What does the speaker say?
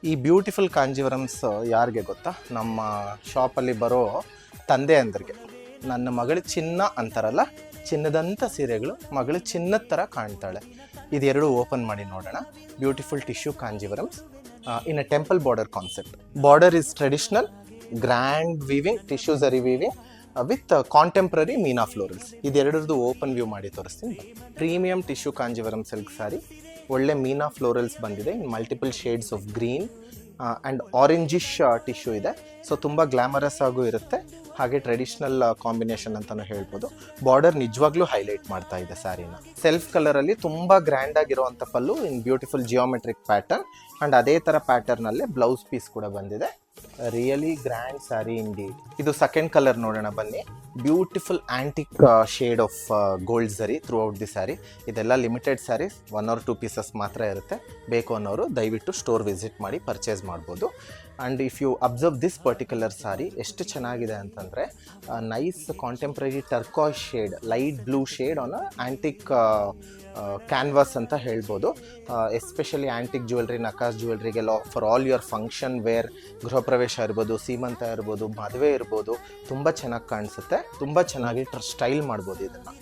ಈ ಬ್ಯೂಟಿಫುಲ್ ಕಾಂಜೀವರಮ್ಸ್ ಯಾರಿಗೆ ಗೊತ್ತಾ? ನಮ್ಮ ಶಾಪಲ್ಲಿ ಬರೋ ತಂದೆ ಅಂದ್ರಿಗೆ. ನನ್ನ ಮಗಳು ಚಿನ್ನ ಅಂತಾರಲ್ಲ, ಚಿನ್ನದಂಥ ಸೀರೆಗಳು ಮಗಳು ಚಿನ್ನದ ಥರ ಕಾಣ್ತಾಳೆ. ಇದೆರಡು ಓಪನ್ ಮಾಡಿ ನೋಡೋಣ. Beautiful tissue Kanjeevarams in a temple border concept. Border is traditional, grand weaving, tissue zari weaving with contemporary meena florals. ಇದೆರಡರದ್ದು ಓಪನ್ ವ್ಯೂ ಮಾಡಿ ತೋರಿಸ್ತೀನಿ. Premium tissue Kanjeevaram silk sari, ಒಳ್ಳೆ ಮೀನಾ ಫ್ಲೋರಲ್ಸ್ ಬಂದಿದೆ in multiple shades of green and orangish tissue ಇದೆ. So ತುಂಬ glamorous ಆಗೂ ಇರುತ್ತೆ, ಹಾಗೆ ಟ್ರೆಡಿಷ್ನಲ್ ಕಾಂಬಿನೇಷನ್ ಅಂತಲೂ ಹೇಳ್ಬೋದು. ಬಾರ್ಡರ್ ನಿಜವಾಗ್ಲೂ ಹೈಲೈಟ್ ಮಾಡ್ತಾ ಇದೆ ಸ್ಯಾರಿನ. ಸೆಲ್ಫ್ ಕಲರಲ್ಲಿ ತುಂಬ ಗ್ರ್ಯಾಂಡ್ ಆಗಿರುವಂಥ ಪಲ್ಲು ಇನ್ ಬ್ಯೂಟಿಫುಲ್ ಜಿಯೋಮೆಟ್ರಿಕ್ ಪ್ಯಾಟರ್ನ್ ಆ್ಯಂಡ್ ಅದೇ ಥರ ಪ್ಯಾಟರ್ನಲ್ಲೇ ಬ್ಲೌಸ್ ಪೀಸ್ ಕೂಡ ಬಂದಿದೆ. ರಿಯಲಿ ಗ್ರ್ಯಾಂಡ್ ಸ್ಯಾರಿ ಇಂಡಿ. ಇದು ಸೆಕೆಂಡ್ ಕಲರ್ ನೋಡೋಣ ಬನ್ನಿ. Beautiful antique shade of gold zari through out the sari. ಇದೆಲ್ಲ ಲಿಮಿಟೆಡ್ ಸ್ಯಾರೀಸ್, 1 or 2 ಪೀಸಸ್ ಮಾತ್ರ ಇರುತ್ತೆ. ಬೇಕು ಅನ್ನೋರು ದಯವಿಟ್ಟು ಸ್ಟೋರ್ ವಿಸಿಟ್ ಮಾಡಿ ಪರ್ಚೇಸ್ ಮಾಡ್ಬೋದು. And if you observe this particular sari ಎಷ್ಟು ಚೆನ್ನಾಗಿದೆ ಅಂತಂದರೆ, nice contemporary turquoise shade, light blue shade on antique canvas ಅಂತ ಹೇಳ್ಬೋದು. ಎಸ್ಪೆಷಲಿ ಆ್ಯಂಟಿಕ್ ಜ್ಯುವೆಲ್ರಿ, ನಕಾಸ್ ಜ್ಯುವೆಲ್ರಿಗೆಲ್ಲ for all your function wear, ಗೃಹ ಪ್ರವೇಶ ಇರ್ಬೋದು, ಸೀಮಂತ ಇರ್ಬೋದು, ಮದುವೆ ಇರ್ಬೋದು, ತುಂಬ ಚೆನ್ನಾಗಿ ಕಾಣಿಸುತ್ತೆ. ತುಂಬ ಚೆನ್ನಾಗಿ ಸ್ಟೈಲ್ ಮಾಡ್ಬೋದು ಇದನ್ನು.